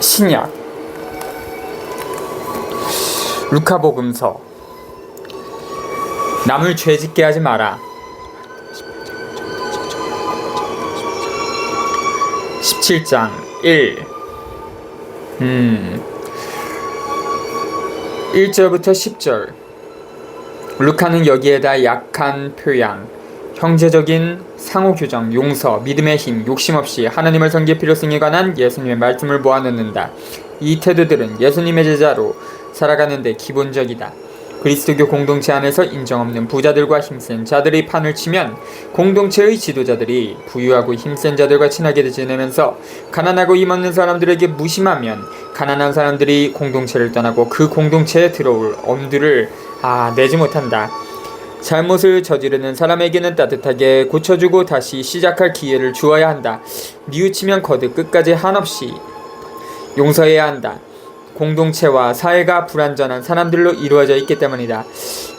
신약 루카복음서. 남을 죄짓게 하지 마라. 17장 1 1절부터 10절. 루카는 여기에다 약한 표양, 형제적인 상호교정, 용서, 믿음의 힘, 욕심 없이 하나님을 섬길 필요성에 관한 예수님의 말씀을 모아놓는다. 이 태도들은 예수님의 제자로 살아가는데 기본적이다. 그리스도교 공동체 안에서 인정 없는 부자들과 힘센 자들의 판을 치면 공동체의 지도자들이 부유하고 힘센 자들과 친하게 지내면서 가난하고 힘없는 사람들에게 무심하면 가난한 사람들이 공동체를 떠나고 그 공동체에 들어올 엄두를 내지 못한다. 잘못을 저지르는 사람에게는 따뜻하게 고쳐주고 다시 시작할 기회를 주어야 한다. 뉘우치면 거듭 끝까지 한없이 용서해야 한다. 공동체와 사회가 불완전한 사람들로 이루어져 있기 때문이다.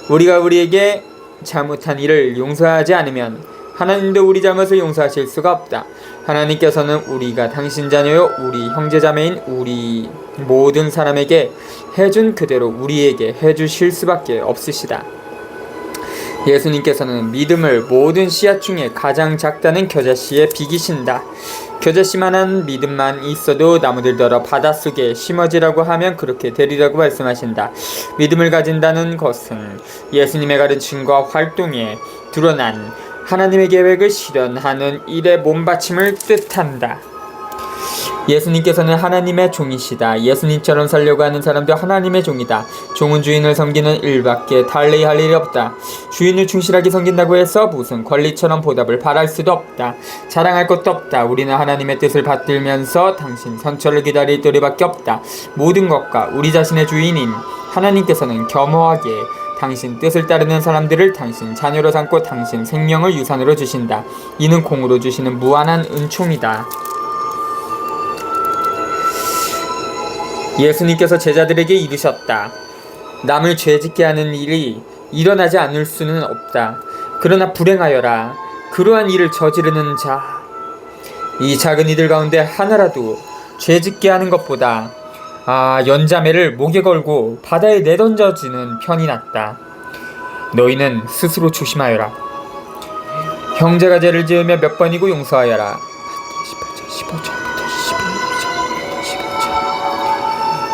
우리가 우리에게 잘못한 일을 용서하지 않으면 하나님도 우리 잘못을 용서하실 수가 없다. 하나님께서는 우리가 당신 자녀요 우리 형제자매인 우리 모든 사람에게 해준 그대로 우리에게 해주실 수밖에 없으시다. 예수님께서는 믿음을 모든 씨앗 중에 가장 작다는 겨자씨에 비기신다. 겨자씨만한 믿음만 있어도 나무들더러 바닷속에 심어지라고 하면 그렇게 되리라고 말씀하신다. 믿음을 가진다는 것은 예수님의 가르침과 활동에 드러난 하나님의 계획을 실현하는 일의 몸받침을 뜻한다. 예수님께서는 하나님의 종이시다. 예수님처럼 살려고 하는 사람도 하나님의 종이다. 종은 주인을 섬기는 일밖에 달리 할 일이 없다. 주인을 충실하게 섬긴다고 해서 무슨 권리처럼 보답을 바랄 수도 없다. 자랑할 것도 없다. 우리는 하나님의 뜻을 받들면서 당신 선처를 기다릴 도리밖에 없다. 모든 것과 우리 자신의 주인인 하나님께서는 겸허하게 당신 뜻을 따르는 사람들을 당신 자녀로 삼고 당신 생명을 유산으로 주신다. 이는 공으로 주시는 무한한 은총이다. 예수님께서 제자들에게 이르셨다. 남을 죄짓게 하는 일이 일어나지 않을 수는 없다. 그러나 불행하여라. 그러한 일을 저지르는 자. 이 작은 이들 가운데 하나라도 죄짓게 하는 것보다 연자매를 목에 걸고 바다에 내던져지는 편이 낫다. 너희는 스스로 조심하여라. 형제가 죄를 지으며 몇 번이고 용서하여라. 15절.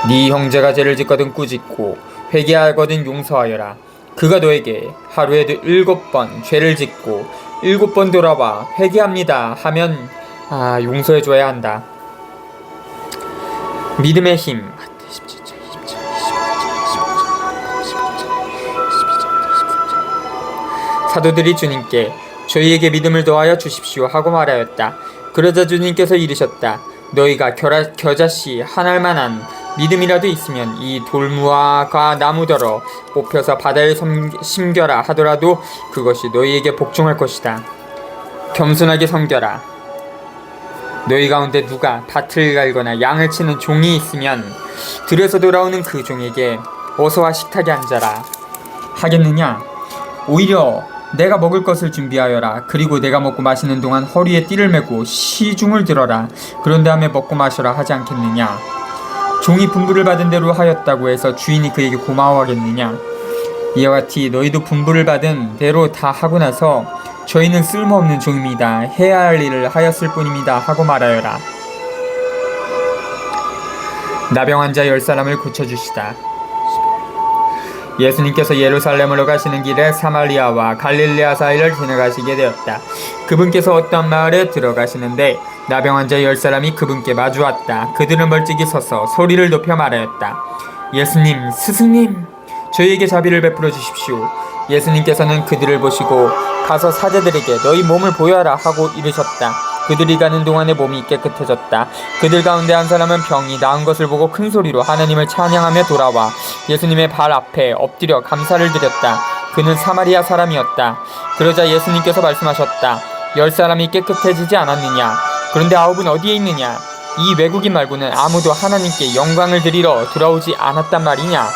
네 형제가 죄를 짓거든 꾸짖고 회개하거든 용서하여라. 그가 너에게 하루에도 7번 죄를 짓고 7번 돌아와 회개합니다 하면 용서해줘야 한다. 믿음의 힘. 사도들이 주님께 저희에게 믿음을 더하여 주십시오 하고 말하였다. 그러자 주님께서 이르셨다. 너희가 겨자씨 하나만한 믿음이라도 있으면 이 돌무화과 나무더러 뽑혀서 바다에 심겨라 하더라도 그것이 너희에게 복종할 것이다. 겸손하게 섬겨라. 너희 가운데 누가 밭을 갈거나 양을 치는 종이 있으면 들에서 돌아오는 그 종에게 어서와 식탁에 앉아라 하겠느냐? 오히려 내가 먹을 것을 준비하여라. 그리고 내가 먹고 마시는 동안 허리에 띠를 메고 시중을 들어라. 그런 다음에 먹고 마셔라 하지 않겠느냐? 종이 분부를 받은 대로 하였다고 해서 주인이 그에게 고마워하겠느냐? 이와 같이 너희도 분부를 받은 대로 다 하고 나서 저희는 쓸모없는 종입니다. 해야 할 일을 하였을 뿐입니다 하고 말하여라. 나병 환자 10사람을 고쳐주시다. 예수님께서 예루살렘으로 가시는 길에 사마리아와 갈릴레아 사이를 지나가시게 되었다. 그분께서 어떤 마을에 들어가시는데 나병 환자 10사람이 그분께 마주왔다. 그들은 멀찍이 서서 소리를 높여 말하였다. 예수님, 스승님, 저희에게 자비를 베풀어 주십시오. 예수님께서는 그들을 보시고 가서 사제들에게 너희 몸을 보여라 하고 이르셨다. 그들이 가는 동안에 몸이 깨끗해졌다. 그들 가운데 한 사람은 병이 나은 것을 보고 큰 소리로 하나님을 찬양하며 돌아와 예수님의 발 앞에 엎드려 감사를 드렸다. 그는 사마리아 사람이었다. 그러자 예수님께서 말씀하셨다. 10사람이 깨끗해지지 않았느냐? 그런데 9은 어디에 있느냐? 이 외국인 말고는 아무도 하나님께 영광을 드리러 돌아오지 않았단 말이냐?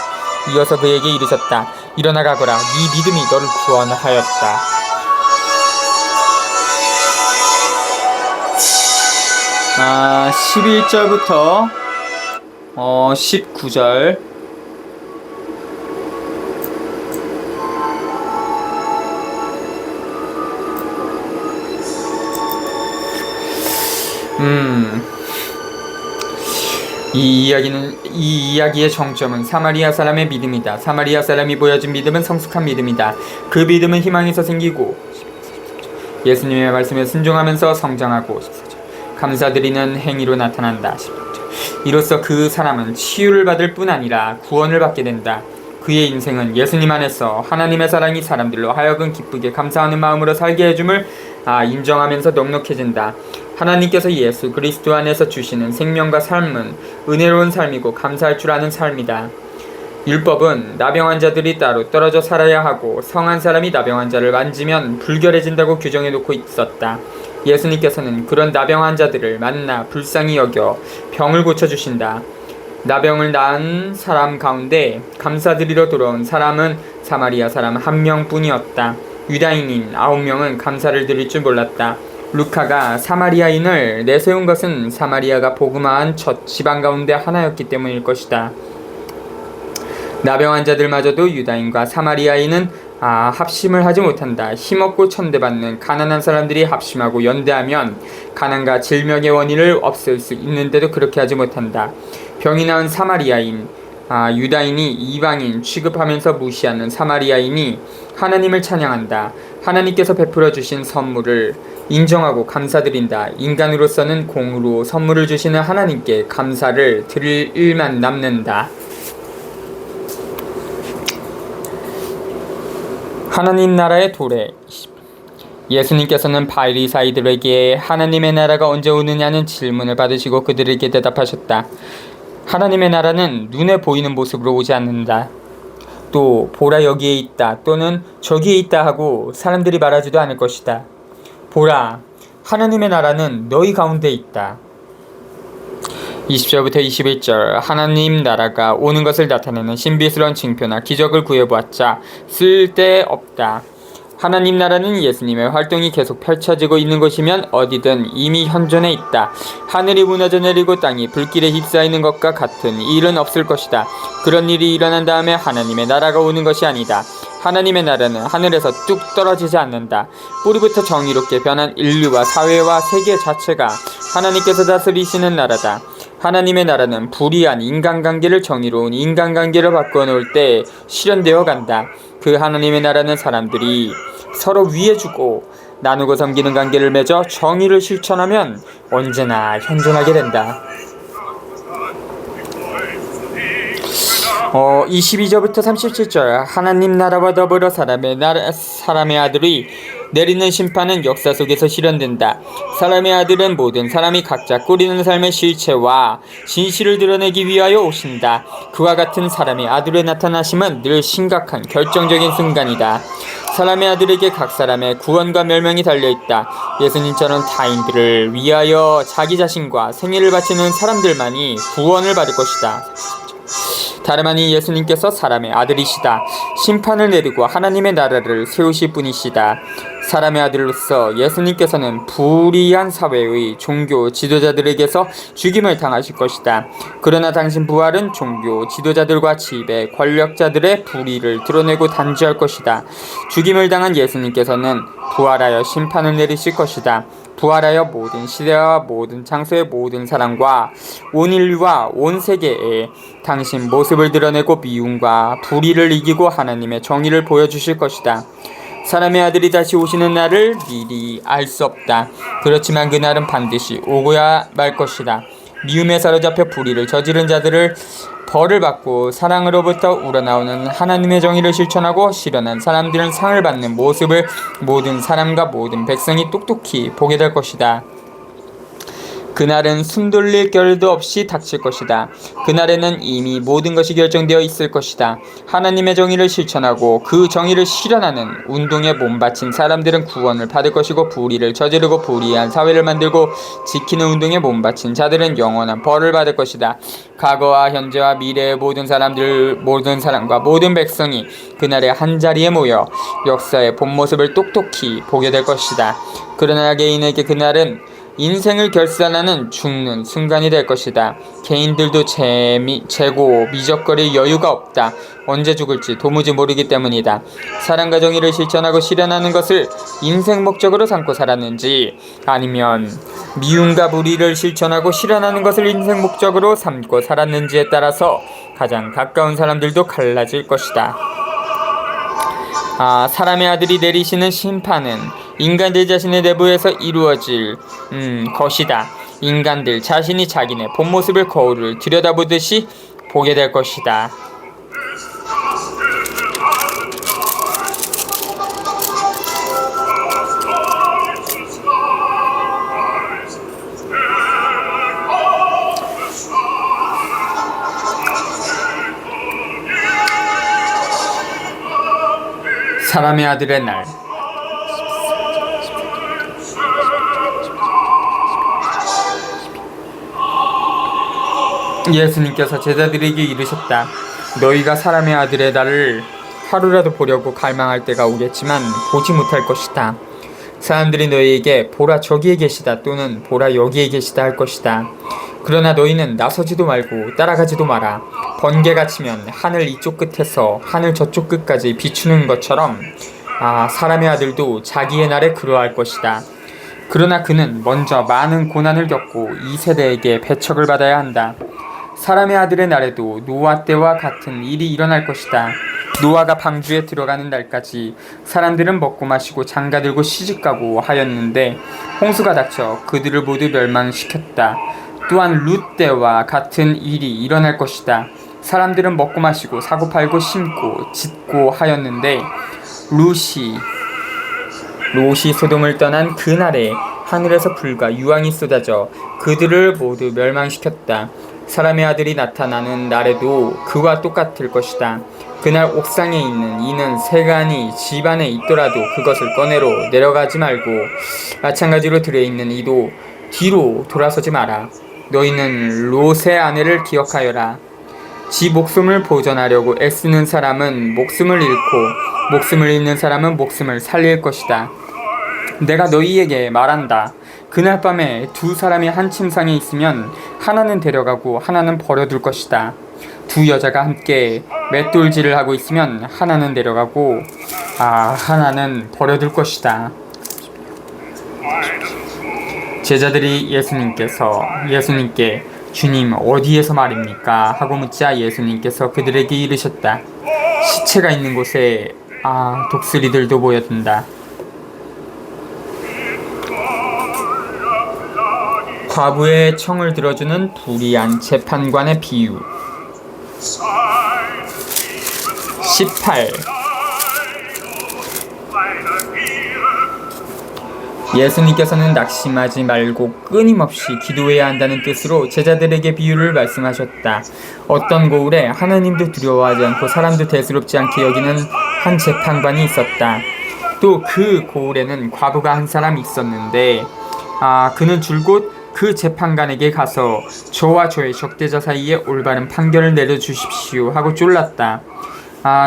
이어서 그에게 이르셨다. 일어나 가거라. 네 믿음이 너를 구원하였다. 11절부터 19절. 이 이야기의 정점은 사마리아 사람의 믿음이다. 사마리아 사람이 보여준 믿음은 성숙한 믿음이다. 그 믿음은 희망에서 생기고 예수님의 말씀에 순종하면서 성장하고 감사드리는 행위로 나타난다. 이로써 그 사람은 치유를 받을 뿐 아니라 구원을 받게 된다. 그의 인생은 예수님 안에서 하나님의 사랑이 사람들로 하여금 기쁘게 감사하는 마음으로 살게 해줌을 인정하면서 넉넉해진다. 하나님께서 예수 그리스도 안에서 주시는 생명과 삶은 은혜로운 삶이고 감사할 줄 아는 삶이다. 율법은 나병 환자들이 따로 떨어져 살아야 하고 성한 사람이 나병 환자를 만지면 불결해진다고 규정해 놓고 있었다. 예수님께서는 그런 나병 환자들을 만나 불쌍히 여겨 병을 고쳐주신다. 나병을 낳은 사람 가운데 감사드리러 돌아온 사람은 사마리아 사람 1명뿐이었다. 유다인인 9명은 감사를 드릴 줄 몰랐다. 루카가 사마리아인을 내세운 것은 사마리아가 복음화한 첫 지방 가운데 하나였기 때문일 것이다. 나병 환자들마저도 유다인과 사마리아인은 합심을 하지 못한다. 힘없고 천대받는 가난한 사람들이 합심하고 연대하면 가난과 질병의 원인을 없앨 수 있는데도 그렇게 하지 못한다. 병이 나은 사마리아인, 유다인이 이방인 취급하면서 무시하는 사마리아인이 하나님을 찬양한다. 하나님께서 베풀어 주신 선물을 인정하고 감사드린다. 인간으로서는 공으로 선물을 주시는 하나님께 감사를 드릴 일만 남는다. 하나님 나라의 도래. 예수님께서는 바리사이들에게 하나님의 나라가 언제 오느냐는 질문을 받으시고 그들에게 대답하셨다. 하나님의 나라는 눈에 보이는 모습으로 오지 않는다. 또 보라 여기에 있다 또는 저기에 있다 하고 사람들이 말하지도 않을 것이다. 보라, 하나님의 나라는 너희 가운데 있다. 20절부터 21절. 하나님 나라가 오는 것을 나타내는 신비스러운 징표나 기적을 구해보았자 쓸데없다. 하나님 나라는 예수님의 활동이 계속 펼쳐지고 있는 곳이면 어디든 이미 현존해 있다. 하늘이 무너져 내리고 땅이 불길에 휩싸이는 것과 같은 일은 없을 것이다. 그런 일이 일어난 다음에 하나님의 나라가 오는 것이 아니다. 하나님의 나라는 하늘에서 뚝 떨어지지 않는다. 뿌리부터 정의롭게 변한 인류와 사회와 세계 자체가 하나님께서 다스리시는 나라다. 하나님의 나라는 불의한 인간관계를 정의로운 인간관계로 바꿔놓을 때 실현되어 간다. 그 하나님의 나라는 사람들이 서로 위해주고 나누고 섬기는 관계를 맺어 정의를 실천하면 언제나 현존하게 된다. 22절부터 37절. 하나님 나라와 더불어 사람의 아들이 내리는 심판은 역사 속에서 실현된다. 사람의 아들은 모든 사람이 각자 꾸리는 삶의 실체와 진실을 드러내기 위하여 오신다. 그와 같은 사람의 아들의 나타나심은 늘 심각한 결정적인 순간이다. 사람의 아들에게 각 사람의 구원과 멸망이 달려있다. 예수님처럼 타인들을 위하여 자기 자신과 생애를 바치는 사람들만이 구원을 받을 것이다. 다름 아닌 예수님께서 사람의 아들이시다. 심판을 내리고 하나님의 나라를 세우실 분이시다. 사람의 아들로서 예수님께서는 불의한 사회의 종교 지도자들에게서 죽임을 당하실 것이다. 그러나 당신 부활은 종교 지도자들과 지배 권력자들의 불의를 드러내고 단죄할 것이다. 죽임을 당한 예수님께서는 부활하여 심판을 내리실 것이다. 부활하여 모든 시대와 모든 장소의 모든 사람과 온 인류와 온 세계에 당신 모습을 드러내고 미움과 불의를 이기고 하나님의 정의를 보여주실 것이다. 사람의 아들이 다시 오시는 날을 미리 알 수 없다. 그렇지만 그날은 반드시 오고야 말 것이다. 미움에 사로잡혀 불의를 저지른 자들을 벌을 받고 사랑으로부터 우러나오는 하나님의 정의를 실천하고 실현한 사람들은 상을 받는 모습을 모든 사람과 모든 백성이 똑똑히 보게 될 것이다. 그날은 숨 돌릴 겨를도 없이 닥칠 것이다. 그날에는 이미 모든 것이 결정되어 있을 것이다. 하나님의 정의를 실천하고 그 정의를 실현하는 운동에 몸바친 사람들은 구원을 받을 것이고 불의를 저지르고 불의한 사회를 만들고 지키는 운동에 몸바친 자들은 영원한 벌을 받을 것이다. 과거와 현재와 미래의 모든 사람들, 모든 사람과 모든 백성이 그날에 한자리에 모여 역사의 본 모습을 똑똑히 보게 될 것이다. 그러나 개인에게 그날은 인생을 결산하는 죽는 순간이 될 것이다. 개인들도 재고 미적거릴 여유가 없다. 언제 죽을지 도무지 모르기 때문이다. 사랑과 정의를 실천하고 실현하는 것을 인생 목적으로 삼고 살았는지, 아니면 미움과 불의를 실천하고 실현하는 것을 인생 목적으로 삼고 살았는지에 따라서 가장 가까운 사람들도 갈라질 것이다. 사람의 아들이 내리시는 심판은 인간들 자신의 내부에서 이루어질 것이다. 인간들 자신이 자기네 본 모습을 거울을 들여다보듯이 보게 될 것이다. 사람의 아들의 날. 예수님께서 제자들에게 이르셨다. 너희가 사람의 아들의 날을 하루라도 보려고 갈망할 때가 오겠지만 보지 못할 것이다. 사람들이 너희에게 보라 저기에 계시다 또는 보라 여기에 계시다 할 것이다. 그러나 너희는 나서지도 말고 따라가지도 마라. 번개가 치면 하늘 이쪽 끝에서 하늘 저쪽 끝까지 비추는 것처럼 사람의 아들도 자기의 날에 그러할 것이다. 그러나 그는 먼저 많은 고난을 겪고 이 세대에게 배척을 받아야 한다. 사람의 아들의 날에도 노아 때와 같은 일이 일어날 것이다. 노아가 방주에 들어가는 날까지 사람들은 먹고 마시고 장가들고 시집가고 하였는데 홍수가 닥쳐 그들을 모두 멸망시켰다. 또한 룻 때와 같은 일이 일어날 것이다. 사람들은 먹고 마시고 사고팔고 심고 짓고 하였는데 롯이 소돔을 떠난 그날에 하늘에서 불과 유황이 쏟아져 그들을 모두 멸망시켰다. 사람의 아들이 나타나는 날에도 그와 똑같을 것이다. 그날 옥상에 있는 이는 세간이 집 안에 있더라도 그것을 꺼내러 내려가지 말고 마찬가지로 들어있는 이도 뒤로 돌아서지 마라. 너희는 롯의 아내를 기억하여라. 지 목숨을 보존하려고 애쓰는 사람은 목숨을 잃고 목숨을 잃는 사람은 목숨을 살릴 것이다. 내가 너희에게 말한다. 그날 밤에 두 사람이 한 침상에 있으면 하나는 데려가고 하나는 버려둘 것이다. 두 여자가 함께 맷돌질을 하고 있으면 하나는 데려가고 하나는 버려둘 것이다. 제자들이 예수님께 주님 어디에서 말입니까? 하고 묻자 예수님께서 그들에게 이르셨다. 시체가 있는 곳에 독수리들도 모여든다. 과부의 청을 들어주는 불의한 재판관의 비유. 18. 예수님께서는 낙심하지 말고 끊임없이 기도해야 한다는 뜻으로 제자들에게 비유를 말씀하셨다. 어떤 고을에 하나님도 두려워하지 않고 사람도 대수롭지 않게 여기는 한 재판관이 있었다. 또 그 고을에는 과부가 한 사람이 있었는데 그는 줄곧 그 재판관에게 가서 저와 저의 적대자 사이에 올바른 판결을 내려주십시오 하고 쫄랐다.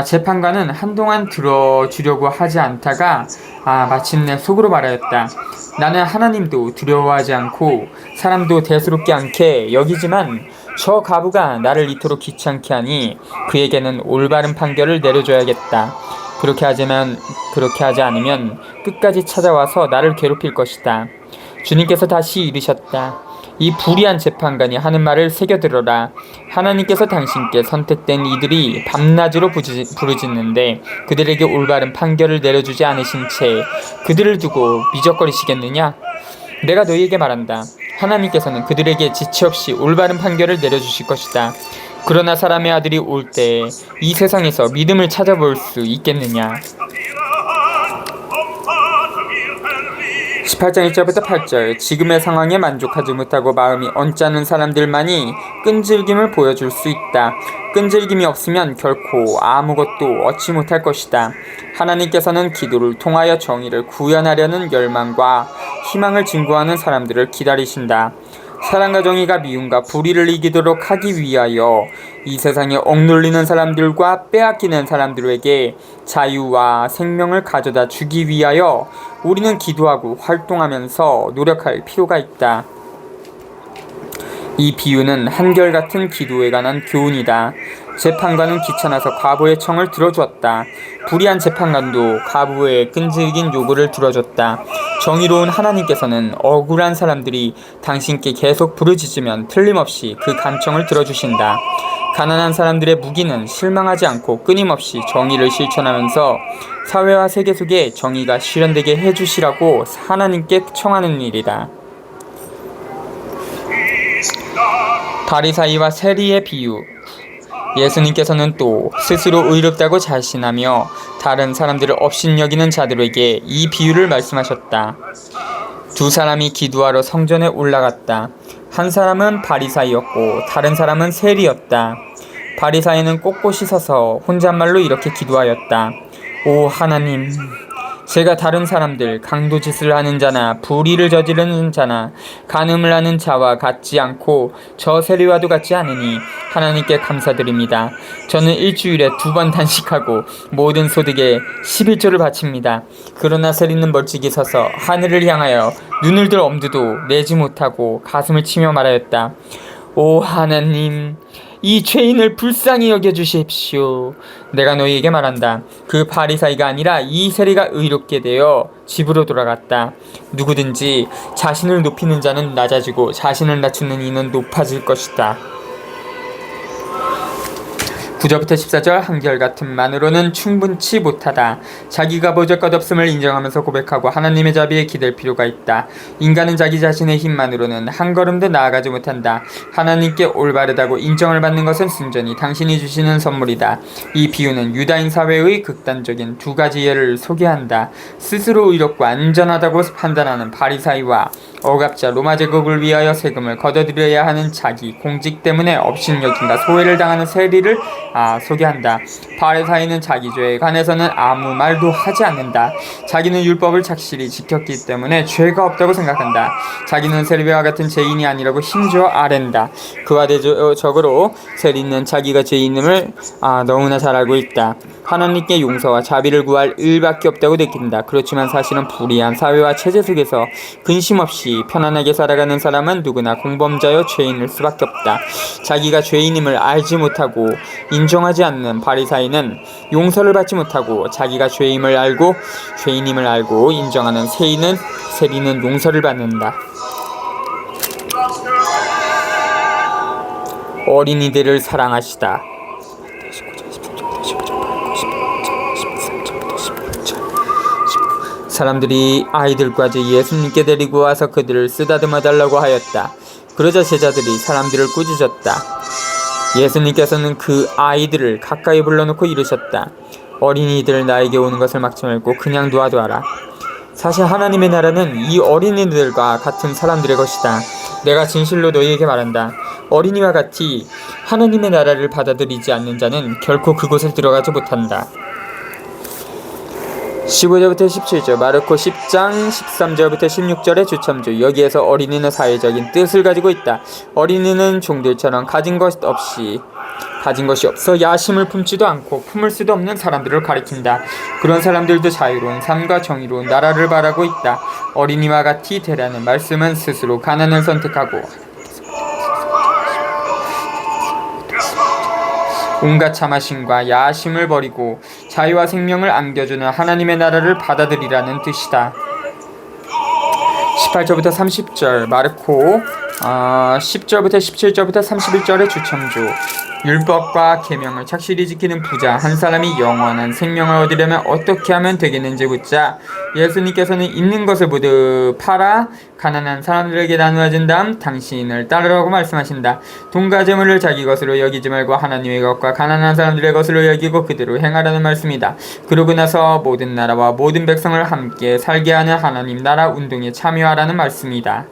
재판관은 한동안 들어주려고 하지 않다가 마침내 속으로 말하였다. 나는 하나님도 두려워하지 않고 사람도 대수롭지 않게 여기지만 저 과부가 나를 이토록 귀찮게 하니 그에게는 올바른 판결을 내려줘야겠다. 그렇게 하지 않으면 끝까지 찾아와서 나를 괴롭힐 것이다. 주님께서 다시 이르셨다. 이 불의한 재판관이 하는 말을 새겨들어라. 하나님께서 당신께 선택된 이들이 밤낮으로 부르짖는데 그들에게 올바른 판결을 내려주지 않으신 채 그들을 두고 미적거리시겠느냐? 내가 너희에게 말한다. 하나님께서는 그들에게 지체 없이 올바른 판결을 내려주실 것이다. 그러나 사람의 아들이 올 때 이 세상에서 믿음을 찾아볼 수 있겠느냐? 18장 1절부터 8절. 지금의 상황에 만족하지 못하고 마음이 언짢은 사람들만이 끈질김을 보여줄 수 있다. 끈질김이 없으면 결코 아무것도 얻지 못할 것이다. 하나님께서는 기도를 통하여 정의를 구현하려는 열망과 희망을 증거하는 사람들을 기다리신다. 사랑과 정의가 미움과 불의를 이기도록 하기 위하여 이 세상에 억눌리는 사람들과 빼앗기는 사람들에게 자유와 생명을 가져다 주기 위하여 우리는 기도하고 활동하면서 노력할 필요가 있다. 이 비유는 한결같은 기도에 관한 교훈이다. 재판관은 귀찮아서 과부의 청을 들어주었다. 불의한 재판관도 과부의 끈질긴 요구를 들어줬다. 정의로운 하나님께서는 억울한 사람들이 당신께 계속 부르짖으면 틀림없이 그 간청을 들어주신다. 가난한 사람들의 무기는 실망하지 않고 끊임없이 정의를 실천하면서 사회와 세계 속에 정의가 실현되게 해주시라고 하나님께 청하는 일이다. 바리사이와 세리의 비유. 예수님께서는 또 스스로 의롭다고 자신하며 다른 사람들을 업신여기는 자들에게 이 비유를 말씀하셨다. 두 사람이 기도하러 성전에 올라갔다. 한 사람은 바리사이였고 다른 사람은 세리였다. 바리사이는 꼿꼿이 서서 혼잣말로 이렇게 기도하였다. 오 하나님, 제가 다른 사람들, 강도짓을 하는 자나 불의를 저지르는 자나 간음을 하는 자와 같지 않고 저 세리와도 같지 않으니 하나님께 감사드립니다. 저는 일주일에 2번 단식하고 모든 소득의 11조를 바칩니다. 그러나 세리는 멀찍이 서서 하늘을 향하여 눈을 들 엄두도 내지 못하고 가슴을 치며 말하였다. 오 하나님, 이 죄인을 불쌍히 여겨주십시오. 내가 너희에게 말한다. 그 바리사이가 아니라 이 세리가 의롭게 되어 집으로 돌아갔다. 누구든지 자신을 높이는 자는 낮아지고 자신을 낮추는 이는 높아질 것이다. 9절부터 14절 한결같음만으로는 충분치 못하다. 자기가 보잘것없음을 인정하면서 고백하고 하나님의 자비에 기댈 필요가 있다. 인간은 자기 자신의 힘만으로는 한 걸음도 나아가지 못한다. 하나님께 올바르다고 인정을 받는 것은 순전히 당신이 주시는 선물이다. 이 비유는 유다인 사회의 극단적인 2가지 예를 소개한다. 스스로 의롭고 안전하다고 판단하는 바리사이와 억압자 로마 제국을 위하여 세금을 걷어들여야 하는 자기 공직 때문에 업신여김과 소외를 당하는 세리를 소개한다. 바리사이는 자기 죄에 관해서는 아무 말도 하지 않는다. 자기는 율법을 착실히 지켰기 때문에 죄가 없다고 생각한다. 자기는 세리와 같은 죄인이 아니라고 힘주어 아랜다. 그와 대적으로 세리는 자기가 죄인임을 너무나 잘 알고 있다. 하나님께 용서와 자비를 구할 일밖에 없다고 느낀다. 그렇지만 사실은 불의한 사회와 체제 속에서 근심 없이 편안하게 살아가는 사람은 누구나 공범자여 죄인일 수밖에 없다. 자기가 죄인임을 알지 못하고 인정하지 않는 바리사이는 용서를 받지 못하고 자기가 죄인임을 알고 인정하는 세리는 용서를 받는다. 어린이들을 사랑하시다. 사람들이 아이들까지 예수님께 데리고 와서 그들을 쓰다듬어 달라고 하였다. 그러자 제자들이 사람들을 꾸짖었다. 예수님께서는 그 아이들을 가까이 불러놓고 이르셨다. 어린이들 나에게 오는 것을 막지 말고 그냥 놓아두어라. 사실 하나님의 나라는 이 어린이들과 같은 사람들의 것이다. 내가 진실로 너희에게 말한다. 어린이와 같이 하나님의 나라를 받아들이지 않는 자는 결코 그곳에 들어가지 못한다. 15절부터 17절 마르코 10장 13절부터 16절의 주첨주. 여기에서 어린이는 사회적인 뜻을 가지고 있다. 어린이는 종들처럼 가진 것이 없어 야심을 품지도 않고 품을 수도 없는 사람들을 가리킨다. 그런 사람들도 자유로운 삶과 정의로운 나라를 바라고 있다. 어린이와 같이 되라는 말씀은 스스로 가난을 선택하고 온갖 참아심과 야심을 버리고 자유와 생명을 안겨주는 하나님의 나라를 받아들이라는 뜻이다. 18절부터 30절 마르코 10절부터 17절부터 31절의 주첨주. 율법과 계명을 착실히 지키는 부자 한 사람이 영원한 생명을 얻으려면 어떻게 하면 되겠는지 묻자 예수님께서는 있는 것을 모두 팔아 가난한 사람들에게 나누어 준 다음 당신을 따르라고 말씀하신다. 돈과 재물을 자기 것으로 여기지 말고 하나님의 것과 가난한 사람들의 것으로 여기고 그대로 행하라는 말씀이다. 그러고 나서 모든 나라와 모든 백성을 함께 살게 하는 하나님 나라 운동에 참여하라는 말씀이다.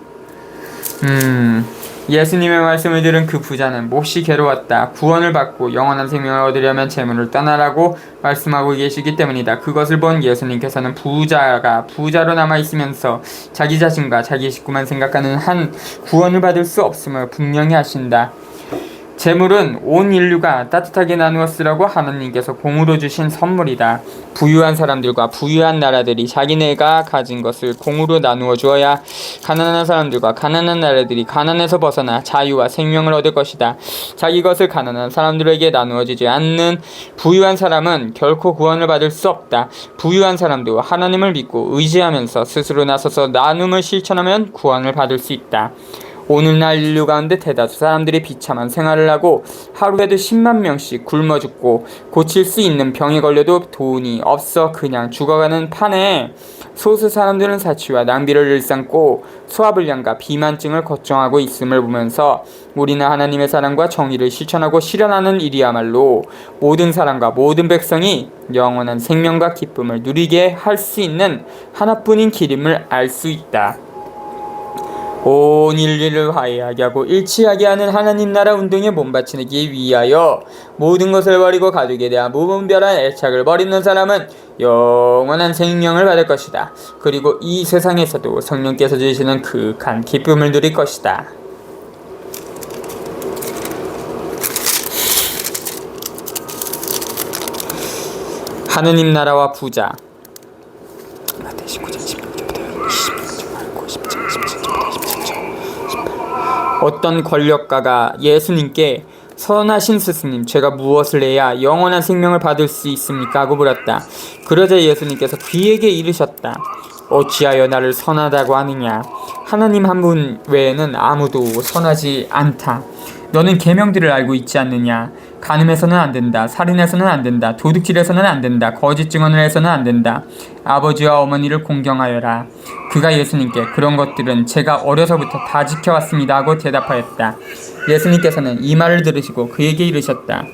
예수님의 말씀을 들은 그 부자는 몹시 괴로웠다. 구원을 받고 영원한 생명을 얻으려면 재물을 떠나라고 말씀하고 계시기 때문이다. 그것을 본 예수님께서는 부자가 부자로 남아있으면서 자기 자신과 자기 식구만 생각하는 한 구원을 받을 수 없음을 분명히 하신다. 재물은 온 인류가 따뜻하게 나누어 쓰라고 하나님께서 공으로 주신 선물이다. 부유한 사람들과 부유한 나라들이 자기네가 가진 것을 공으로 나누어 주어야 가난한 사람들과 가난한 나라들이 가난에서 벗어나 자유와 생명을 얻을 것이다. 자기 것을 가난한 사람들에게 나누어 주지 않는 부유한 사람은 결코 구원을 받을 수 없다. 부유한 사람도 하나님을 믿고 의지하면서 스스로 나서서 나눔을 실천하면 구원을 받을 수 있다. 오늘날 인류 가운데 대다수 사람들이 비참한 생활을 하고 하루에도 10만 명씩 굶어 죽고 고칠 수 있는 병에 걸려도 돈이 없어 그냥 죽어가는 판에 소수 사람들은 사치와 낭비를 일삼고 소화불량과 비만증을 걱정하고 있음을 보면서 우리는 하나님의 사랑과 정의를 실천하고 실현하는 일이야말로 모든 사람과 모든 백성이 영원한 생명과 기쁨을 누리게 할 수 있는 하나뿐인 길임을 알 수 있다. 온 인류를 화해하게 하고 일치하게 하는 하나님 나라 운동에 몸바치기 위하여 모든 것을 버리고 가족에 대한 무분별한 애착을 버리는 사람은 영원한 생명을 받을 것이다. 그리고 이 세상에서도 성령께서 주시는 극한 기쁨을 누릴 것이다. 하느님 나라와 부자. 어떤 권력가가 예수님께 선하신 스승님, 제가 무엇을 해야 영원한 생명을 받을 수 있습니까? 하고 물었다. 그러자 예수님께서 그에게 이르셨다. 어찌하여 나를 선하다고 하느냐? 하나님 한 분 외에는 아무도 선하지 않다. 너는 계명들을 알고 있지 않느냐? 간음해서는 안 된다. 살인해서는 안 된다. 도둑질해서는 안 된다. 거짓 증언을 해서는 안 된다. 아버지와 어머니를 공경하여라. 그가 예수님께 그런 것들은 제가 어려서부터 다 지켜왔습니다 하고 대답하였다. 예수님께서는 이 말을 들으시고 그에게 이르셨다.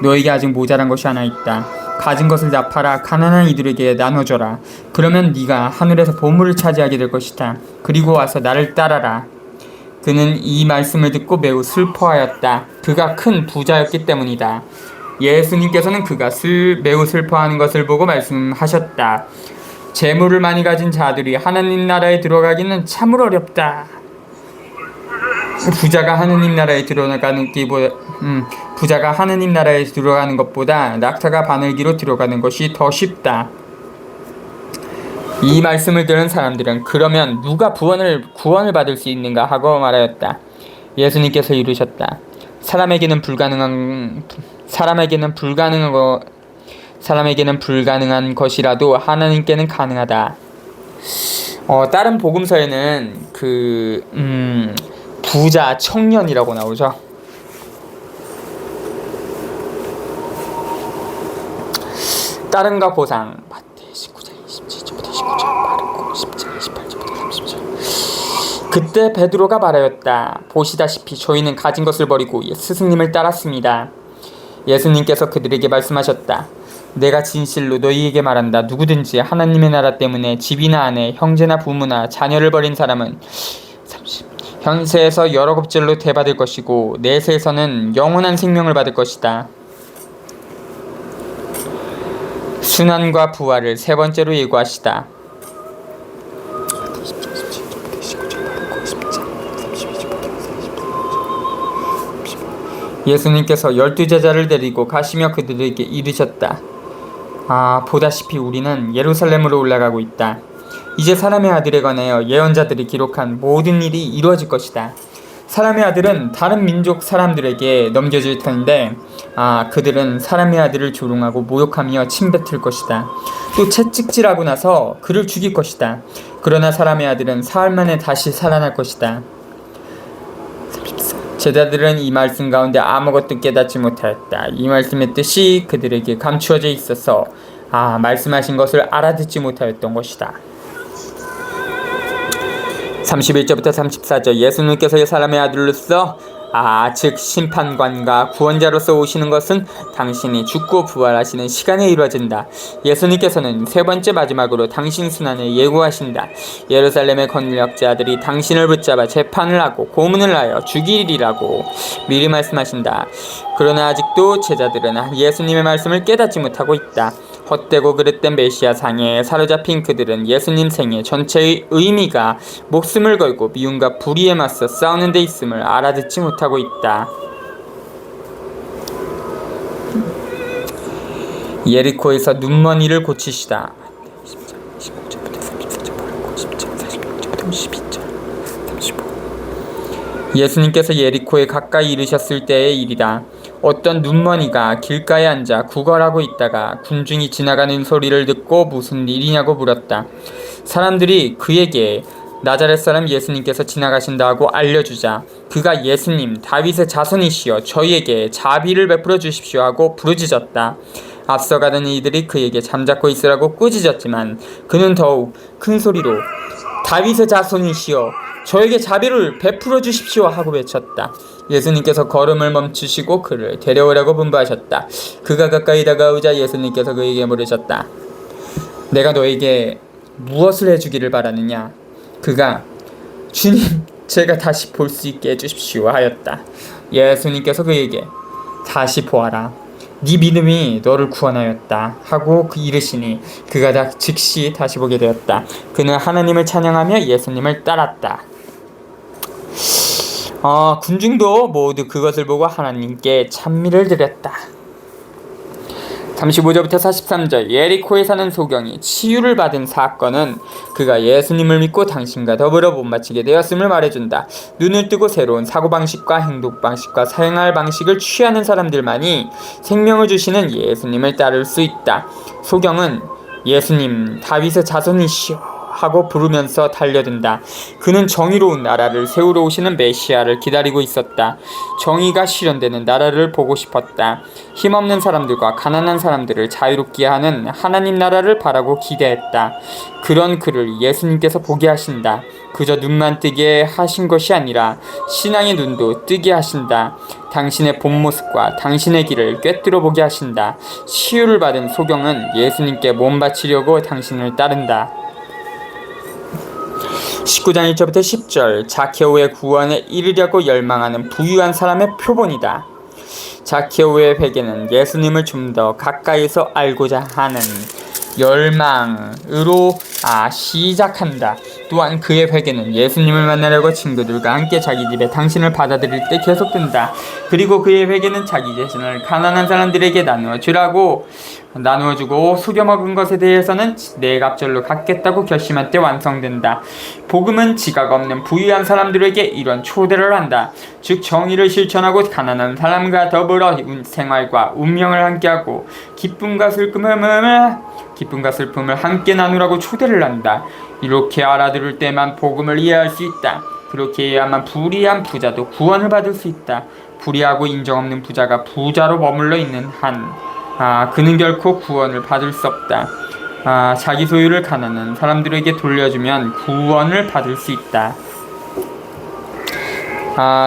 너에게 아직 모자란 것이 하나 있다. 가진 것을 다 팔아 가난한 이들에게 나눠줘라. 그러면 네가 하늘에서 보물을 차지하게 될 것이다. 그리고 와서 나를 따라라. 그는 이 말씀을 듣고 매우 슬퍼하였다. 그가 큰 부자였기 때문이다. 예수님께서는 그가 매우 슬퍼하는 것을 보고 말씀하셨다. 재물을 많이 가진 자들이 하나님 나라에 들어가기는 참으로 어렵다. 부자가 하느님 나라에 들어가는 것보다 낙타가 바늘기로 들어가는 것이 더 쉽다. 이 말씀을 들은 사람들은 그러면 누가 구원을 받을 수 있는가 하고 말하였다. 예수님께서 이르셨다. 사람에게는 불가능한 것이라도 하나님께는 가능하다. 다른 복음서에는 부자 청년이라고 나오죠. 따른가 보상 마태의 19장 27절부터 29절, 마르코 10장 28절부터 30절. 그때 베드로가 말하였다. 보시다시피 저희는 가진 것을 버리고 스승님을 따랐습니다. 예수님께서 그들에게 말씀하셨다. 내가 진실로 너희에게 말한다. 누구든지 하나님의 나라 때문에 집이나 아내, 형제나 부모나 자녀를 버린 사람은 현세에서 여러 곱절로 대받을 것이고 내세에서는 영원한 생명을 받을 것이다. 순환과 부활을 세 번째로 예고하시다. 예수님께서 12제자를 데리고 가시며 그들에게 이르셨다. 보다시피 우리는 예루살렘으로 올라가고 있다. 이제 사람의 아들에 관하여 예언자들이 기록한 모든 일이 이루어질 것이다. 사람의 아들은 다른 민족 사람들에게 넘겨질 텐데 그들은 사람의 아들을 조롱하고 모욕하며 침뱉을 것이다. 또 채찍질하고 나서 그를 죽일 것이다. 그러나 사람의 아들은 사흘 만에 다시 살아날 것이다. 제자들은 이 말씀 가운데 아무것도 깨닫지 못하였다. 이 말씀의 뜻이 그들에게 감추어져 있어서 말씀하신 것을 알아듣지 못하였던 것이다. 31절부터 34절. 예수님께서 사람의 아들로서 즉 심판관과 구원자로서 오시는 것은 당신이 죽고 부활하시는 시간에 이루어진다. 예수님께서는 세 번째 마지막으로 당신 순환을 예고하신다. 예루살렘의 권력자들이 당신을 붙잡아 재판을 하고 고문을 하여 죽이리라고 미리 말씀하신다. 그러나 아직도 제자들은 예수님의 말씀을 깨닫지 못하고 있다. 헛되고 그릇된 메시아 상에 사로잡힌 그들은 예수님 생애 전체의 의미가 목숨을 걸고 미움과 불의에 맞서 싸우는 데 있음을 알아듣지 못하고 있다. 예리코에서 눈먼이를 고치시다. 예수님께서 예리코에 가까이 이르셨을 때의 일이다. 어떤 눈먼이가 길가에 앉아 구걸하고 있다가 군중이 지나가는 소리를 듣고 무슨 일이냐고 물었다. 사람들이 그에게 나자렛 사람 예수님께서 지나가신다고 알려주자 그가 예수님 다윗의 자손이시여 저희에게 자비를 베풀어 주십시오 하고 부르짖었다. 앞서가던 이들이 그에게 잠자코 있으라고 꾸짖었지만 그는 더욱 큰 소리로 다윗의 자손이시여 저에게 자비를 베풀어 주십시오 하고 외쳤다. 예수님께서 걸음을 멈추시고 그를 데려오라고 분부하셨다. 그가 가까이 다가오자 예수님께서 그에게 물으셨다. 내가 너에게 무엇을 해주기를 바라느냐? 그가 주님 제가 다시 볼 수 있게 해주십시오 하였다. 예수님께서 그에게 다시 보아라. 네 믿음이 너를 구원하였다 하고 이르시니 그가 즉시 다시 보게 되었다. 그는 하나님을 찬양하며 예수님을 따랐다. 군중도 모두 그것을 보고 하나님께 찬미를 드렸다. 35절부터 43절 예리코에 사는 소경이 치유를 받은 사건은 그가 예수님을 믿고 당신과 더불어 못마치게 되었음을 말해준다. 눈을 뜨고 새로운 사고방식과 행동방식과 사용할 방식을 취하는 사람들만이 생명을 주시는 예수님을 따를 수 있다. 소경은 예수님 다윗의 자손이시여 하고 부르면서 달려든다. 그는 정의로운 나라를 세우러 오시는 메시아를 기다리고 있었다. 정의가 실현되는 나라를 보고 싶었다. 힘없는 사람들과 가난한 사람들을 자유롭게 하는 하나님 나라를 바라고 기대했다. 그런 그를 예수님께서 보게 하신다. 그저 눈만 뜨게 하신 것이 아니라 신앙의 눈도 뜨게 하신다. 당신의 본 모습과 당신의 길을 꿰뚫어 보게 하신다. 치유를 받은 소경은 예수님께 몸 바치려고 당신을 따른다. 19장 1절부터 10절 자케오의 구원에 이르려고 열망하는 부유한 사람의 표본이다. 자케오의 회개는 예수님을 좀 더 가까이서 알고자 하는 열망으로 시작한다. 또한 그의 회개는 예수님을 만나려고 친구들과 함께 자기 집에 당신을 받아들일 때 계속된다. 그리고 그의 회개는 자기 자신을 가난한 사람들에게 나누어주고 속여먹은 것에 대해서는 내갑절로 갚겠다고 결심한 때 완성된다. 복음은 지각 없는 부유한 사람들에게 이런 초대를 한다. 즉 정의를 실천하고 가난한 사람과 더불어 생활과 운명을 함께하고 기쁨과 슬픔을 함께 나누라고 초대를 한다. 이렇게 알아들을 때만 복음을 이해할 수 있다. 그렇게 해야만 불의한 부자도 구원을 받을 수 있다. 불의하고 인정 없는 부자가 부자로 머물러 있는 한 그는 결코 구원을 받을 수 없다. 자기 소유를 가난한 사람들에게 돌려주면 구원을 받을 수 있다.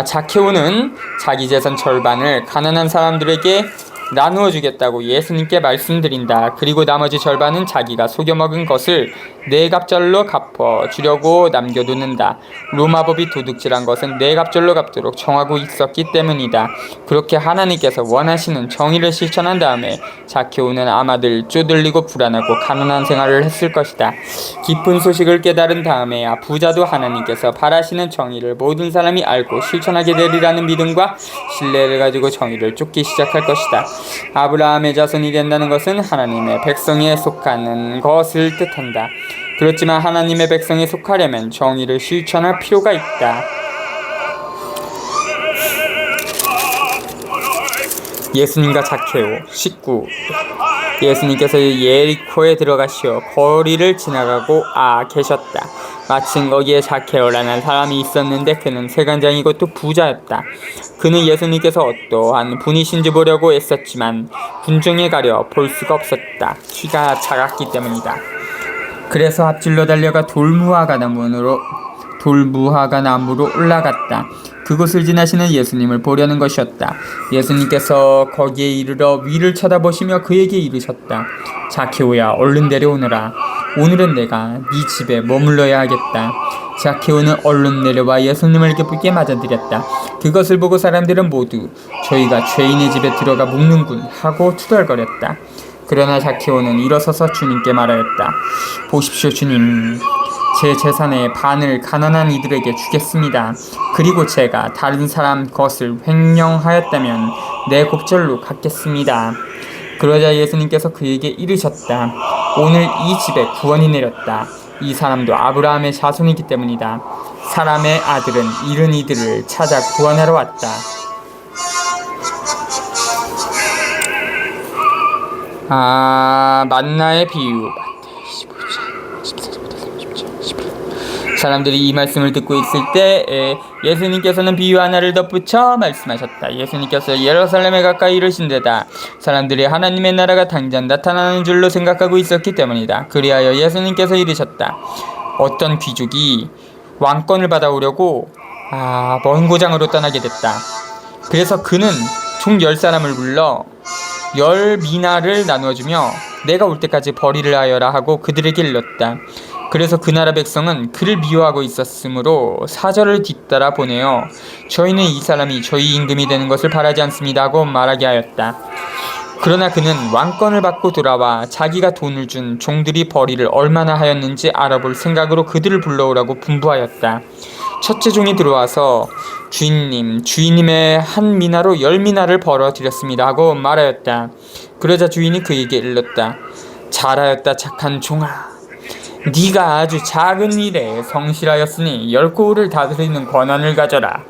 자케오는 자기 재산 절반을 가난한 사람들에게 나누어 주겠다고 예수님께 말씀드린다. 그리고 나머지 절반은 자기가 속여먹은 것을 내갑절로 갚아주려고 남겨두는다. 로마법이 도둑질한 것은 내갑절로 갚도록 정하고 있었기 때문이다. 그렇게 하나님께서 원하시는 정의를 실천한 다음에 자케오는 아마 늘 쪼들리고 불안하고 가난한 생활을 했을 것이다. 기쁜 소식을 깨달은 다음에 부자도 하나님께서 바라시는 정의를 모든 사람이 알고 실천하게 되리라는 믿음과 신뢰를 가지고 정의를 쫓기 시작할 것이다. 아브라함의 자손이 된다는 것은 하나님의 백성에 속하는 것을 뜻한다. 그렇지만 하나님의 백성에 속하려면 정의를 실천할 필요가 있다. 예수님과 자케오 19. 예수님께서 예리코에 들어가시어 거리를 지나가고 계셨다. 마침 거기에 자케오라는 사람이 있었는데 그는 세간장이고 또 부자였다. 그는 예수님께서 어떠한 분이신지 보려고 애썼지만 군중에 가려 볼 수가 없었다. 키가 작았기 때문이다. 그래서 앞질러 달려가 돌무화과나무로 돌무화과 나무로 올라갔다. 그곳을 지나시는 예수님을 보려는 것이었다. 예수님께서 거기에 이르러 위를 쳐다보시며 그에게 이르셨다. 자케오야, 얼른 내려오너라. 오늘은 내가 네 집에 머물러야 하겠다. 자케오는 얼른 내려와 예수님을 기쁘게 맞아들였다. 그것을 보고 사람들은 모두 저희가 죄인의 집에 들어가 묵는군 하고 투덜거렸다. 그러나 자케오는 일어서서 주님께 말하였다. 보십시오, 주님. 제 재산의 반을 가난한 이들에게 주겠습니다. 그리고 제가 다른 사람 것을 횡령하였다면 내 곱절로 갚겠습니다. 그러자 예수님께서 그에게 이르셨다. 오늘 이 집에 구원이 내렸다. 이 사람도 아브라함의 자손이기 때문이다. 사람의 아들은 잃은 이들을 찾아 구원하러 왔다. 만나의 비유. 사람들이 이 말씀을 듣고 있을 때 예수님께서는 비유 하나를 덧붙여 말씀하셨다. 예수님께서 예루살렘에 가까이 이르신데다 사람들이 하나님의 나라가 당장 나타나는 줄로 생각하고 있었기 때문이다. 그리하여 예수님께서 이르셨다. 어떤 귀족이 왕권을 받아오려고 먼 고장으로 떠나게 됐다. 그래서 그는 총 10사람을 불러 10미나를 나누어주며 내가 올 때까지 벌이를 하여라 하고 그들에게 일렀다. 그래서 그 나라 백성은 그를 미워하고 있었으므로 사절을 뒤따라 보내어 저희는 이 사람이 저희 임금이 되는 것을 바라지 않습니다 하고 말하게 하였다. 그러나 그는 왕권을 받고 돌아와 자기가 돈을 준 종들이 벌이를 얼마나 하였는지 알아볼 생각으로 그들을 불러오라고 분부하였다. 첫째 종이 들어와서 주인님의 한 미나로 10미나를 벌어드렸습니다 하고 말하였다. 그러자 주인이 그에게 일렀다. 잘하였다 착한 종아. 네가 아주 작은 일에 성실하였으니 10고을을 다스리는 권한을 가져라.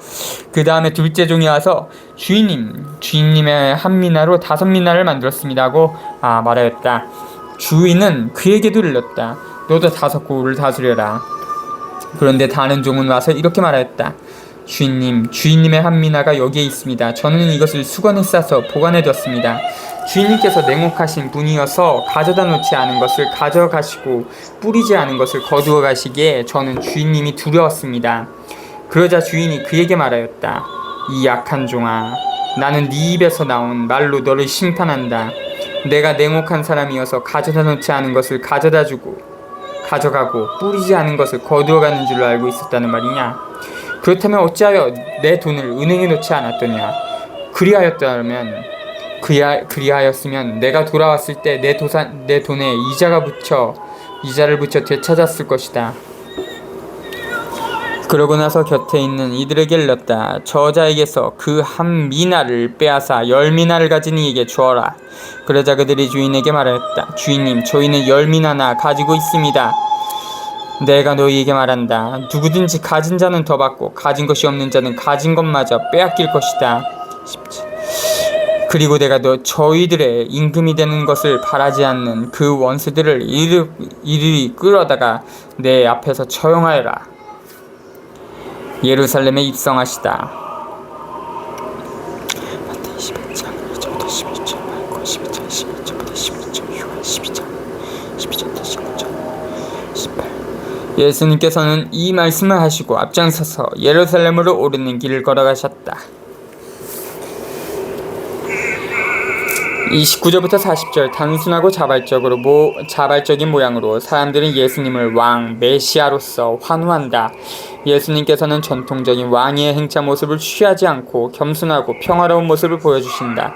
그 다음에 둘째 종이 와서 주인님의 한 미나로 5미나를 만들었습니다 하고 말하였다. 주인은 그에게도 일렀다. 너도 5고을을 다스려라. 그런데 다른 종은 와서 이렇게 말하였다. 주인님의 한 미나가 여기에 있습니다. 저는 이것을 수건에 싸서 보관해뒀습니다. 주인님께서 냉혹하신 분이어서 가져다 놓지 않은 것을 가져가시고 뿌리지 않은 것을 거두어 가시기에 저는 주인님이 두려웠습니다. 그러자 주인이 그에게 말하였다. 이 약한 종아, 나는 네 입에서 나온 말로 너를 심판한다. 내가 냉혹한 사람이어서 가져다 놓지 않은 것을 가져가고 뿌리지 않은 것을 거두어 가는 줄로 알고 있었다는 말이냐? 그렇다면 어찌하여 내 돈을 은행에 놓지 않았더냐? 그리하였으면 내가 돌아왔을 때 내 돈에 이자를 붙여 되찾았을 것이다. 그러고 나서 곁에 있는 이들에게 일렀다. 저자에게서 그 한 미나를 빼앗아 10미나를 가진 이에게 주어라. 그러자 그들이 주인에게 말하였다. 주인님, 저희는 10미나나 가지고 있습니다. 내가 너희에게 말한다. 누구든지 가진 자는 더 받고 가진 것이 없는 자는 가진 것마저 빼앗길 것이다. 그리고 내가 저희들의 임금이 되는 것을 바라지 않는 그 원수들을 이리 끌어다가 내 앞에서 처형하여라. 예루살렘에 입성하시다. 예수님께서는 이 말씀을 하시고 앞장서서 예루살렘으로 오르는 길을 걸어가셨다. 29절부터 40절 단순하고 자발적인 모양으로 사람들은 예수님을 왕, 메시아로서 환호한다. 예수님께서는 전통적인 왕의 행차 모습을 취하지 않고 겸손하고 평화로운 모습을 보여주신다.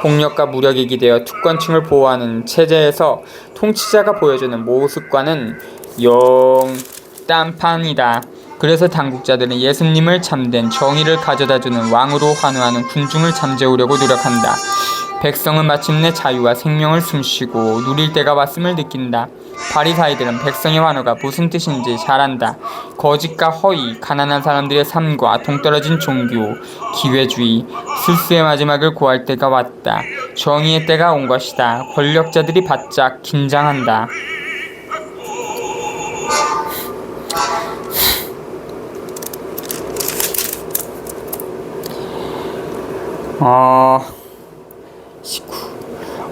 폭력과 무력에 기대어 특권층을 보호하는 체제에서 통치자가 보여주는 모습과는 영 딴판이다. 그래서 당국자들은 예수님을 참된 정의를 가져다주는 왕으로 환호하는 군중을 잠재우려고 노력한다. 백성은 마침내 자유와 생명을 숨쉬고 누릴 때가 왔음을 느낀다. 바리사이들은 백성의 환호가 무슨 뜻인지 잘 안다. 거짓과 허위, 가난한 사람들의 삶과 동떨어진 종교, 기회주의, 술수의 마지막을 고할 때가 왔다. 정의의 때가 온 것이다. 권력자들이 바짝 긴장한다.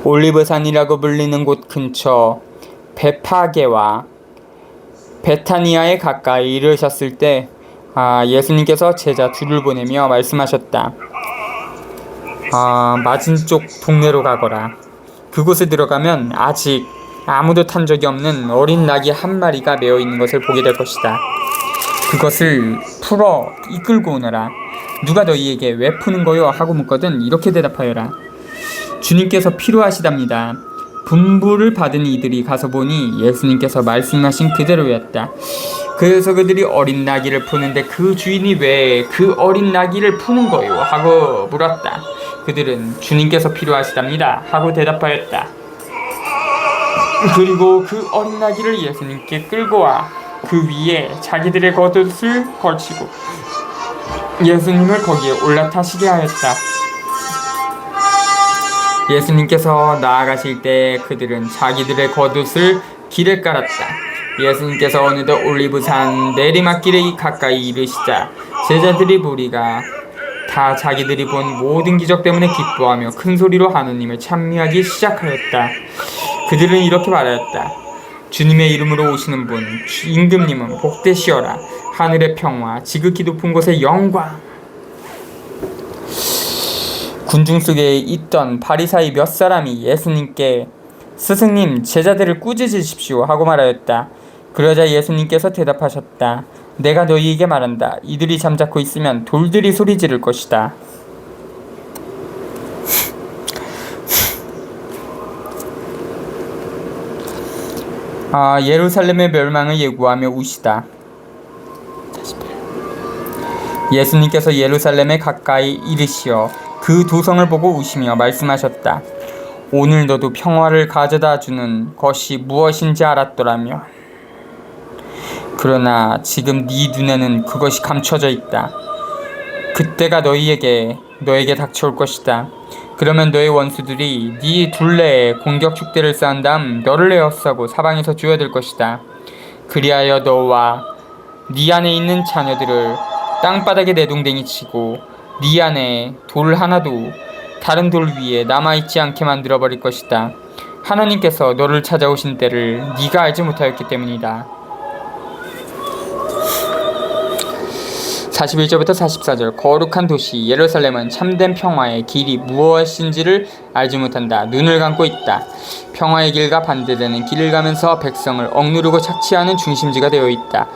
올리브산이라고 불리는 곳 근처 베타니아에 가까이 이르셨을 때 예수님께서 제자 둘을 보내며 말씀하셨다. 맞은 쪽 동네로 가거라. 그곳에 들어가면 아직 아무도 탄 적이 없는 어린 낙이 한 마리가 메어 있는 것을 보게 될 것이다. 그것을 풀어 이끌고 오너라. 누가 너희에게 왜 푸는 거요? 하고 묻거든 이렇게 대답하여라. 주님께서 필요하시답니다. 분부를 받은 이들이 가서 보니 예수님께서 말씀하신 그대로였다. 그래서 그들이 어린 나귀를 푸는데 그 주인이 왜 그 어린 나귀를 푸는 거요? 하고 물었다. 그들은 주님께서 필요하시답니다. 하고 대답하였다. 그리고 그 어린 나귀를 예수님께 끌고 와 그 위에 자기들의 겉옷을 걸치고 예수님을 거기에 올라타시게 하였다. 예수님께서 나아가실 때 그들은 자기들의 겉옷을 길에 깔았다. 예수님께서 어느덧 올리브산 내리막길에 가까이 이르시자 제자들이 무리가 다 자기들이 본 모든 기적 때문에 기뻐하며 큰 소리로 하느님을 찬미하기 시작하였다. 그들은 이렇게 말하였다. 주님의 이름으로 오시는 분 임금님은 복되시어라. 하늘의 평화 지극히 높은 곳의 영광. 군중 속에 있던 바리사이 몇 사람이 예수님께 스승님 제자들을 꾸짖으십시오 하고 말하였다. 그러자 예수님께서 대답하셨다. 내가 너희에게 말한다. 이들이 잠자코 있으면 돌들이 소리 지를 것이다. 예루살렘의 멸망을 예고하며 우시다. 예수님께서 예루살렘에 가까이 이르시어 그 도성을 보고 우시며 말씀하셨다. 오늘 너도 평화를 가져다 주는 것이 무엇인지 알았더라면 그러나 지금 네 눈에는 그것이 감춰져 있다. 그때가 너에게 닥쳐올 것이다. 그러면 너의 원수들이 네 둘레에 공격 축대를 쌓은 다음 너를 에워싸고 사방에서 주어들 것이다. 그리하여 너와 네 안에 있는 자녀들을 땅바닥에 내동댕이 치고 네 안에 돌 하나도 다른 돌 위에 남아있지 않게 만들어버릴 것이다. 하나님께서 너를 찾아오신 때를 네가 알지 못하였기 때문이다. 41절부터 44절 거룩한 도시 예루살렘은 참된 평화의 길이 무엇인지를 알지 못한다. 눈을 감고 있다. 평화의 길과 반대되는 길을 가면서 백성을 억누르고 착취하는 중심지가 되어 있다.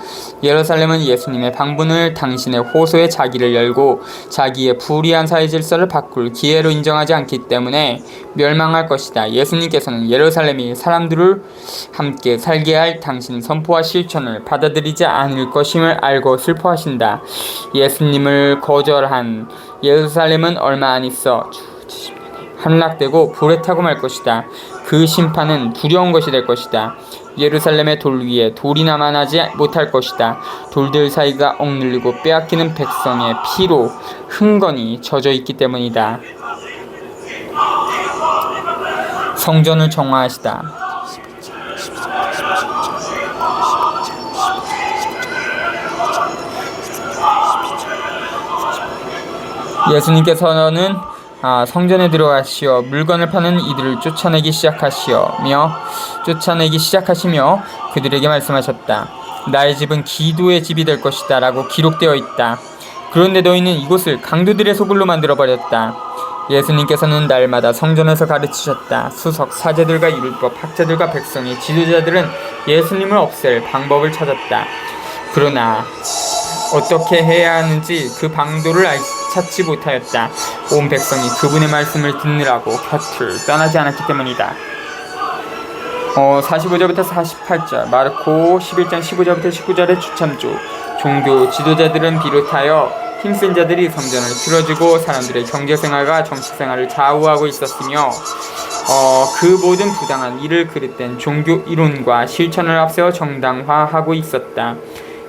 예루살렘은 예수님의 방문을 당신의 호소에 자기를 열고 자기의 불의한 사회 질서를 바꿀 기회로 인정하지 않기 때문에 멸망할 것이다. 예수님께서는 예루살렘이 사람들을 함께 살게 할 당신의 선포와 실천을 받아들이지 않을 것임을 알고 슬퍼하신다. 예수님을 거절한 예루살렘은 얼마 안 있어 함락되고 불에 타고 말 것이다. 그 심판은 두려운 것이 될 것이다. 예루살렘의 돌 위에 돌이 남아나지 못할 것이다. 돌들 사이가 억눌리고 빼앗기는 백성의 피로 흥건히 젖어 있기 때문이다. 성전을 정화하시다. 예수님께서는 성전에 들어가시어 물건을 파는 이들을 쫓아내기 시작하시며 그들에게 말씀하셨다. 나의 집은 기도의 집이 될 것이다 라고 기록되어 있다. 그런데 너희는 이곳을 강도들의 소굴로 만들어버렸다. 예수님께서는 날마다 성전에서 가르치셨다. 수석, 사제들과 율법 학자들과 백성의 지도자들은 예수님을 없앨 방법을 찾았다. 그러나 어떻게 해야 하는지 그 방도를 찾지 못하였다. 온 백성이 그분의 말씀을 듣느라고 곁을 떠나지 않았기 때문이다. 45절부터 48절 마르코 11장 15절부터 19절의 추참조 종교 지도자들은 비롯하여 힘센 자들이 성전을 틀어주고 사람들의 경제생활과 정치생활을 좌우하고 있었으며 그 모든 부당한 일을 그릇된 종교 이론과 실천을 앞세워 정당화하고 있었다.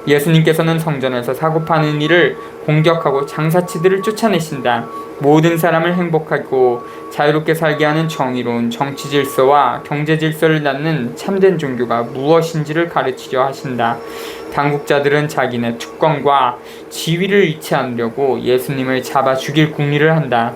예수님께서는 성전에서 사고파는 일을 공격하고 장사치들을 쫓아내신다. 모든 사람을 행복하고 자유롭게 살게 하는 정의로운 정치 질서와 경제 질서를 낳는 참된 종교가 무엇인지를 가르치려 하신다. 당국자들은 자기네 특권과 지위를 잃지 않으려고 예수님을 잡아 죽일 궁리를 한다.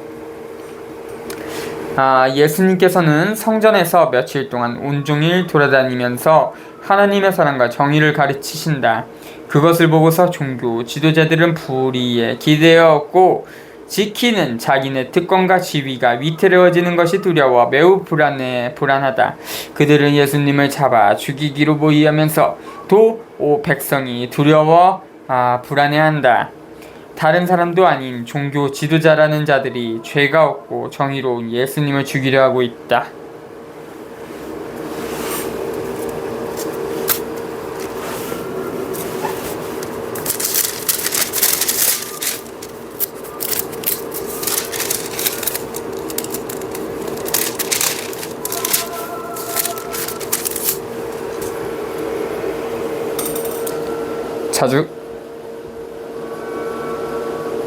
예수님께서는 성전에서 며칠 동안 온종일 돌아다니면서 하나님의 사랑과 정의를 가르치신다. 그것을 보고서 종교 지도자들은 불의에 기대었고 지키는 자기네 특권과 지위가 위태로워지는 것이 두려워 매우 불안하다. 그들은 예수님을 잡아 죽이기로 모의하면서 백성이 두려워 불안해한다. 다른 사람도 아닌 종교 지도자라는 자들이 죄가 없고 정의로운 예수님을 죽이려 하고 있다.